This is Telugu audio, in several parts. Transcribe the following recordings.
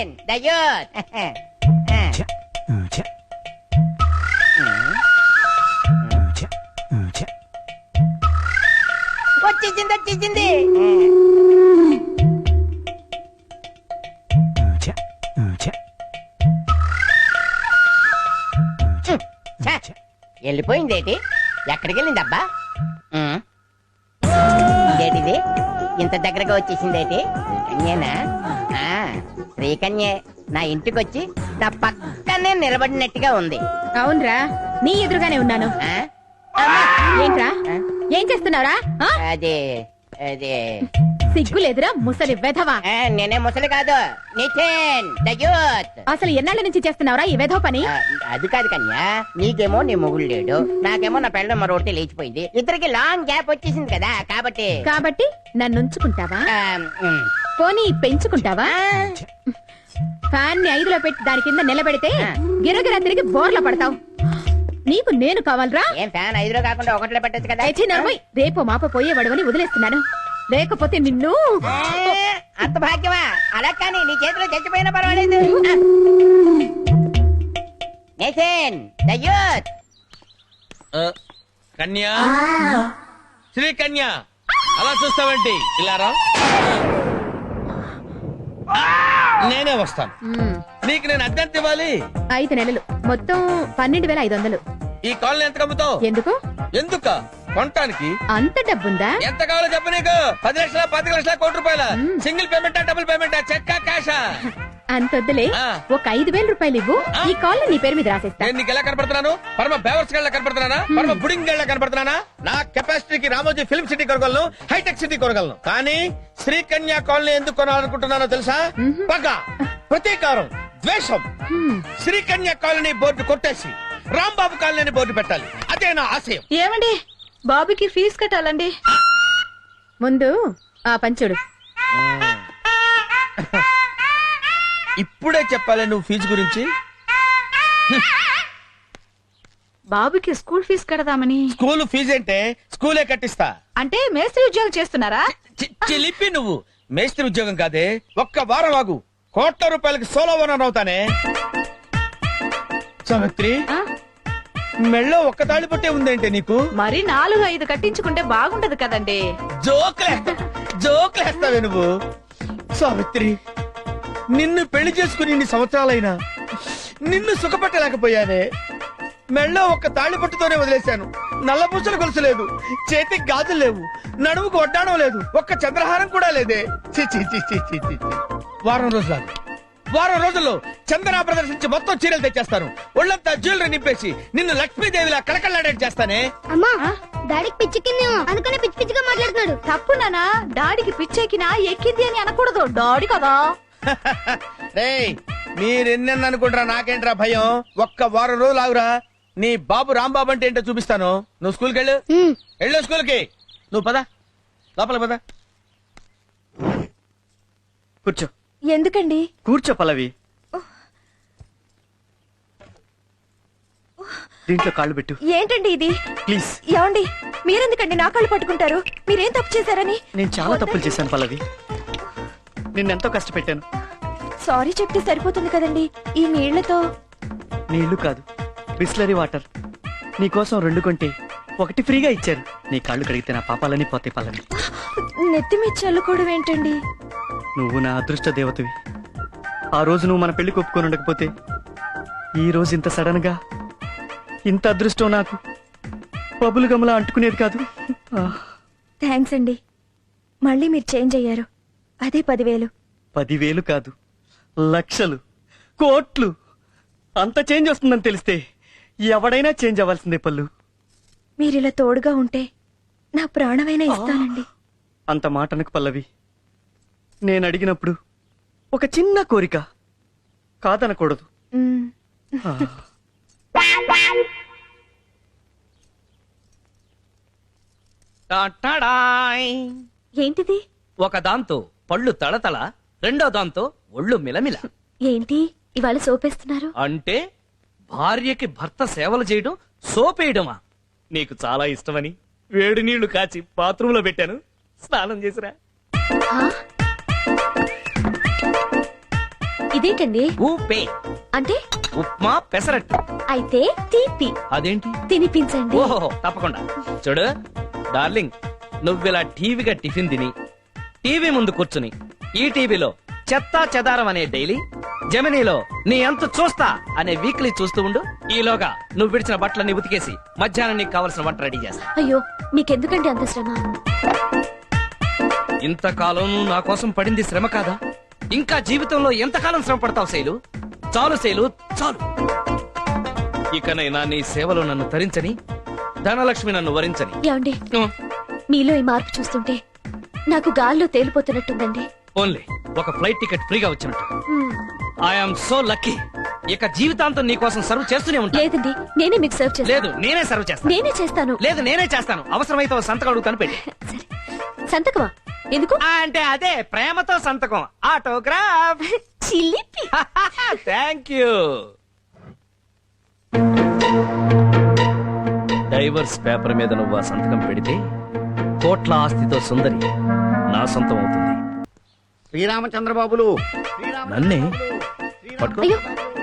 నితిన్ దయూత్ వచ్చేసింది వెళ్ళిపోయిందేటి ఎక్కడికి వెళ్ళిందబ్బా ఇదేటిది ఇంత దగ్గరగా వచ్చేసిందేటి శ్రీకన్యేనా శ్రీకన్యే నా ఇంటికి వచ్చి నా పక్కనే నిలబడినట్టుగా ఉంది. అవునరా, నీ ఎదురుగానే ఉన్నాను. ఏంట్రా ఏం చేస్తున్నారా? అదే అదే సిగ్గులేదురా ముసలి వెధవా. నేనే ముసలి కాదు, నితిన్ దయూత్. అసలు ఎన్నాళ్ళ నుంచి చేస్తున్నావురా ఈ వెధవ పని? అది కాదు కన్యా, నీకేమో నీ మొగుడు లేడు, నాకేమో నా పెళ్ళ మరొకటి లేచిపోయింది, ఇద్దరికి లాంగ్ గ్యాప్ వచ్చేసింది కదా, కాబట్టి నన్ను ఉంచుకుంటావా? పోనీ పెంచుకుంటావా? ఫ్యాన్ ని 5లో పెట్టి దాని కింద నిలబెడితే గిరగిరా తిరిగి బోర్ల పడతావు. నీకు నేను కావాలరా? ఏం ఫ్యాన్ 5లో కాకుండా 1లో పెట్టచ్చు కదా. రేపు మాప పోయేవాడవని వదిలేస్తున్నాను, లేకపోతే నిన్ను. అంత భాగ్యమా? అలా కానీ నీ చేతిలో చచ్చిపోయినా పర్వాలేదు. నితిన్ దయూత్. కన్యా, శ్రీ కన్యా, అలా చూస్తావేంటి? ఇలా రా, నేనే వస్తాను. నీకు నేను అద్దెంత ఇవ్వాలి? 5 నెలలు, మొత్తం 12,500. ఈ కాలనీ ఎంత కమ్ముతావు? ఎందుకు? ఎందుక కొనటానికి. అంత డబ్బుందా? ఎంత కావాలో చెప్పు. నీకు 10 లక్షల, 15 లక్షల, కోటి రూపాయల? Single పేమెంటా, double పేమెంటా, చెక్కా, క్యాషా? అంతొద్దులే, ఒక 5,000 రూపాయలు ఇవ్వు, ఈ కాలనీ నీ పేరు మీద రాసేస్తా. నేను నీకు ఎలా కనపడుతున్నాను? పరమ బేవర్స్ గళ్ళ కనపడుతున్నానా? పరమ బుడింగ్ గళ్ళ కనపడుతున్నానా? నా కెపాసిటీకి రామోజీ ఫిల్మ్ సిటీ కొనగలను, హైటెక్ సిటీ కొనగలను, కానీ శ్రీకన్యా కాలనీ ఎందుకు కొనాలనుకుంటున్నానో తెలుసా? పగ, ప్రతీకారం, ద్వేషం. శ్రీకన్యా కాలనీ బోర్డు కొట్టేసి రాంబాబు కాలనీ బోర్డు పెట్టాలి, అదే నా ఆశయం. ఏమండి, బాబుకి ఫీజు కట్టాలండి. ముందు ఆ పంచుడు. ఇప్పుడే చెప్పాలి నువ్వు ఫీజు గురించి? బాబుకి స్కూల్ ఫీజు కడదామని. స్కూల్ ఫీజు అంటే స్కూలే కట్టిస్తా. అంటే మేస్త్రి ఉద్యోగం చేస్తున్నారా? చిలిపి నువ్వు. మేస్త్రి ఉద్యోగం కాదే, ఒక్క వారం ఆగు, కోట్ల రూపాయలకి సోలో ఓనర్ అవుతానే. సావిత్రి, మెళ్ళో ఒక్క తాళి పట్టే ఉందంటే నీకు? మరి 4-5 కట్టించుకుంటే బాగుంటది కదండి. జోకులేస్తావే నువ్వు. సావిత్రి, నిన్ను పెళ్లి చేసుకుని ఇన్ని సంవత్సరాలైనా నిన్ను సుఖపెట్టలేకపోయానే. మెళ్ళో ఒక్క తాళి పట్టుతోనే వదిలేశాను. నల్లపూసలు గొలుసు లేదు, చేతికి గాజులు లేవు, నడుముకు వడ్డాణం లేదు, ఒక్క చంద్రహారం కూడా లేదే. వారం రోజుల్లో చందనా ప్రదర్శించి మొత్తం చీరలు తెచ్చేస్తాను, ఒళ్ళంతా జ్యువెలరీ నింపేసి నిన్ను లక్ష్మీదేవిలా కళకళలాడేట్ చేస్తానే. అమ్మా, డాడీకి పిచ్చెక్కిందేమో, అందుకనే పిచ్చి పిచ్చిగా మాట్లాడుతున్నాడు. తప్పు నానా, డాడీకి పిచ్చెక్కినా ఎక్కింది అని అనకూడదు, డాడీ కదా. రేయ్, మీరెన్నెన్న అనుకుంటారా, నాకేంట్రా భయం. ఒక్క వారం రోజులు ఆగురా, నీ బాబు రాంబాబు అంటే ఏంటో చూపిస్తాను. నువ్వు స్కూల్కి వెళ్ళు స్కూల్కి. నువ్వు పద, లోపల పద. కూర్చో. ఎందుకండి? కూర్చో పల్లవి. దీంట్లో కాళ్ళు పెట్టు. ఏంటండి ఇది? ప్లీజ్. ఏమండి, మీరెందుకండి నా కాళ్ళు పట్టుకుంటారు? మీరేం తప్పు చేశారని? నేను చాలా తప్పులు చేశాను పల్లవి, నిన్నెంతో కష్టపెట్టాను. సారీ చెప్తే సరిపోతుంది కదండి. ఈ నీళ్లతో. నీళ్లు కాదు, బిస్లరీ వాటర్. నీకోసం 2 కొంటే 1 ఫ్రీగా ఇచ్చారు. నీ కాళ్ళు కడిగితే నా పాపాలని పోతే పల్లవి. నెత్తి మీద చల్లుకోవడం ఏంటండి? నువ్వు నా అదృష్ట దేవతవి. ఆ రోజు నువ్వు మన పెళ్లి ఒప్పుకొని ఉండకపోతే ఈ రోజు ఇంత సడన్ గా ఇంత అదృష్టం నాకు పబులు గమలా అంటుకునేది కాదు. థ్యాంక్స్ అండి, మళ్ళీ మీరు చేంజ్ అయ్యారు. అదే 10,000. 10,000 కాదు, లక్షలు, కోట్లు. అంత చేంజ్ వస్తుందని తెలిస్తే ఎవడైనా చేంజ్ అవ్వాల్సిందే పల్లు. మీరిలా తోడుగా ఉంటే నా ప్రాణమైనా ఇస్తానండి. అంత మాటనకు పల్లవి. నేను అడిగినప్పుడు ఒక చిన్న కోరిక, కాదనకూడదు. ఏంటిది? ఒక దాంతో పళ్ళు తళతళ, రెండో దాంతో ఒళ్ళు మిలమిల. ఏంటి ఇవాళ సోపేస్తున్నారు? అంటే భార్యకి భర్త సేవలు చేయడం సోపేయడమా? నీకు చాలా ఇష్టమని వేడి నీళ్లు కాచి బాత్రూంలో పెట్టాను, స్నానం చేసిరా. ఇదేంటండి? ఊపే అంటే ఉప్మా పెసరట్టు. అయితే తీపి అదేంటి? తినిపించండి. ఓహో తప్పకుండా. చూడు డార్లింగ్, నువ్విలా టీవీగా టిఫిన్ తిని టీవీ ముందు కూర్చుని ఈ టీవీలో చెత్తా చెదారం అనే డైలీ, జెమినీలో నీ ఎంత చూస్తా అనే వీక్లీ చూస్తూ ఉండు. ఈలోగా నువ్వు విడిచిన బట్టలన్నీ ఉతికేసి మధ్యాహ్నం నీకు కావలసిన వంట రెడీ చేస్తా. అయ్యో మీకెందుకండి అంత శ్రమ? ఇంతకాలం నువ్వు నా కోసం పడింది శ్రమ కాదా? ఇంకా జీవితంలో ఎంతకాలం శ్రమ పడతావు శైలు? చాలు శైలు, చాలు. ఇకనైనా నీ సేవలో నన్ను తరించని, ధనలక్ష్మి నన్ను వరించని. ఏమండి, మీలో ఈ మార్పు చూస్తుంటే నాకు గాల్లో తేలిపోతున్నట్టుందండి. ఓన్లీ ఒక ఫ్లైట్ టికెట్ ఫ్రీగా వచ్చినట్టు. మ్మ్. I'm so lucky. ఇక జీవితాంతం నీ కోసం సర్వ్ చేస్తూనే ఉంటా. లేదండి, నేనే మీకు సర్వ్ చేస్తాను. లేదు నేనే సర్వ్ చేస్తాను. నేనే చేస్తాను. లేదు నేనే చేస్తాను. అవసరమైతే ఓ సంతకం అడుగుతాను, పెట్టి. సరే, సంతకమా? ఎందుకు? అంటే అదే ప్రేమతో సంతకం, ఆటోగ్రాఫ్. చిలిపి. Thank you. డైవర్స్ పేపర్ మీద నువ్వు ఆ సంతకం పెడితే కోట్ల ఆస్తితో సుందరి నా సొంతం అవుతుంది. శ్రీరామచంద్రబాబులు నన్నే పట్టుకో. అయ్యో,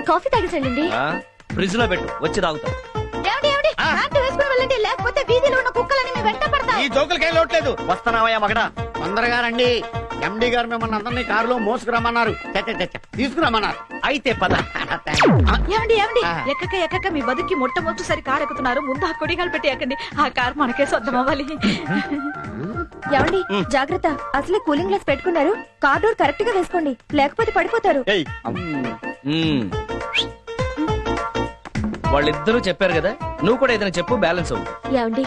కాఫీ తాగేసండి. ఫ్రిడ్జ్ లో పెట్టు, వచ్చి తాగుతా. లేకపోతే వీధిలో ఉన్న కుక్కలని మీ వెంట పడతాయి. ఈ జోకులకేం లోట్లేదు. వస్తున్నావయ్యా మగడా. తొందరగా రండి. ఎండి గారు మిమ్మల్ని అందరినీ కారులో మోసుకురమ్మన్నారు. తీసుకురమ్మన్నారు. అయితే పద. ఏమండి ఎక్కక ఎక్కక మీ బతుకి మొట్టమొదటిసారి కారు ఎక్కుతున్నారు. ముందు ఆ కొడిగాలు పెట్టి ఎక్కండి. ఆ కారు మనకే సొంతం అవ్వాలి. ఏమండి, జాగ్రత్త. అసలే కూలింగ్ గ్లాస్ పెట్టుకున్నారు. కార్ డోర్ కరెక్ట్ గా వేసుకోండి, లేకపోతే పడిపోతారు. మ్మ్. వాళ్ళిద్దరూ చెప్పారు కదా, నువ్వు కూడా ఏదైనా చెప్పు, బ్యాలెన్స్ అవ్వు. ఏమండి,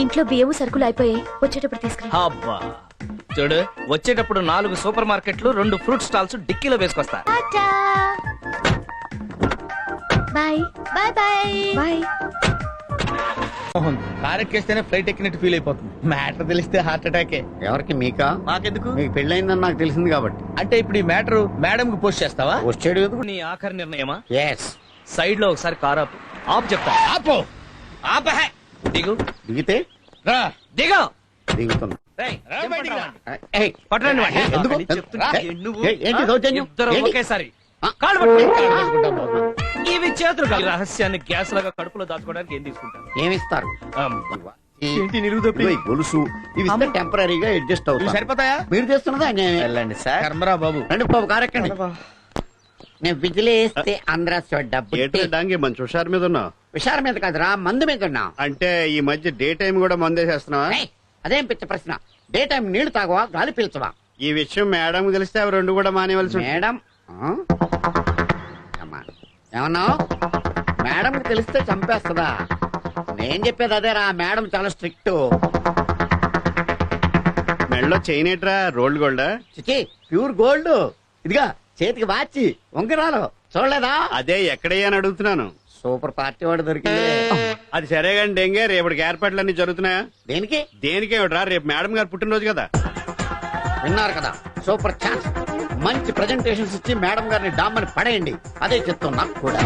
ఇంట్లో బియ్యము సరుకులు అయిపోయాయి. వచ్చేటప్పుడు తీసుకురా. అబ్బా చూడు, వచ్చేటప్పుడు 4 సూపర్ మార్కెట్లు, 2 ఫ్రూట్ స్టాల్స్ డిక్కీలో వేసుకొస్తా. Bye bye bye bye. Mohan కారెక్కేస్తేనే ఫ్లైట్ ఎక్కినట్టు ఫీల్ అయిపోతుంది. మ్యాటర్ తెలిస్తే హార్ట్ అటాకే. ఎవరికి? మీకా? నాకెందుకు? మీకు పెళ్ళయిందని నాకు తెలిసింది కాబట్టి. అంటే ఇప్పుడు ఈ మ్యాటర్ మేడం కి పోస్ట్ చేస్తావా? వచ్చాడు ఎందుకు? నీ ఆఖరి నిర్ణయమా? ఎస్. సైడ్ లో ఒకసారి కార్ ఆపు. ఆపు చెప్తా. ఆపో. ఆపహే. దిగు. దిగితే రా. దిగు. దిగుతున్నా. రేయ్, రా బయటికి రా. ఏయ్, పట్టరండి వాడిని. ఎందుకు? చెప్తున్నా. ఏంటి దౌర్జన్యం? ఇద్దరు ఏంటి? ఒకేసారి ఆ. కాళ్ళు పట్టుకో. కాళ్ళు పట్టుకుంటాం బాబు. ఇవి చేతులు కాదు. ఈ రహస్యాన్ని గ్యాస్ లాగా కడుపులో దాచుకోవడానికి ఏం తీసుకుంటాను? ఏమిస్తారు? ఏంటి నిలువుదప్పి? ఇదిగో ఈ గొలుసు ఇవి ఇస్తే టెంపరీగా అడ్జస్ట్ ఇవి అవుతాయి. సరిపోతాయా? మీరు చేస్తున్నదా అన్యాయమే. వెళ్ళండి సార్. కర్మరా బాబు. రండి బాబు, కారెక్కండి. నేను విజిలేస్తే ఆంధ్ర డబ్బు డాంగి మంచి హుషారు మీద ఉన్నావు. విషారం మీద కాదురా, మందు మీద ఉన్నా. అంటే ఈ మధ్య డే టైం కూడా మందేసేస్తున్నావా? ఏయ్, అదేం పిచ్చ ప్రశ్న. డే టైం నీళ్లు తాగవా, గాలి పీల్చవా? ఈ విషయం మేడం తెలిస్తే అవి 2 కూడా మానేవలసి ఉంటుంది. మేడం ఏమన్నావు? మేడం తెలిస్తే చంపేస్తుందా? నేను చెప్పేది అదేరా, మేడం చాలా స్ట్రిక్ట్. మెడలో చైన్ ఏట్రా, రోల్డ్ గోల్డా? చిచి, ప్యూర్ గోల్డ్. ఇదిగా చేతికి వాచి, ఉంగరాలు చూడలేదా? అదే ఎక్కడయ్యా అని అడుగుతున్నాను. సూపర్ పార్టీ వాడు దొరికింది. అది సరే కానీ డెంగే, రేపటికి ఏర్పాట్లన్నీ జరుగుతున్నాయా? దేనికి? దేనికేమిట్రా, రేపు మేడం గారు పుట్టినరోజు కదా. విన్నారు కదా, సూపర్ ఛాన్స్. మంచి ప్రెజెంటేషన్స్ ఇచ్చి మేడం గారిని డామ్మని పడేయండి. అదే చెప్తాం నాకు కూడా.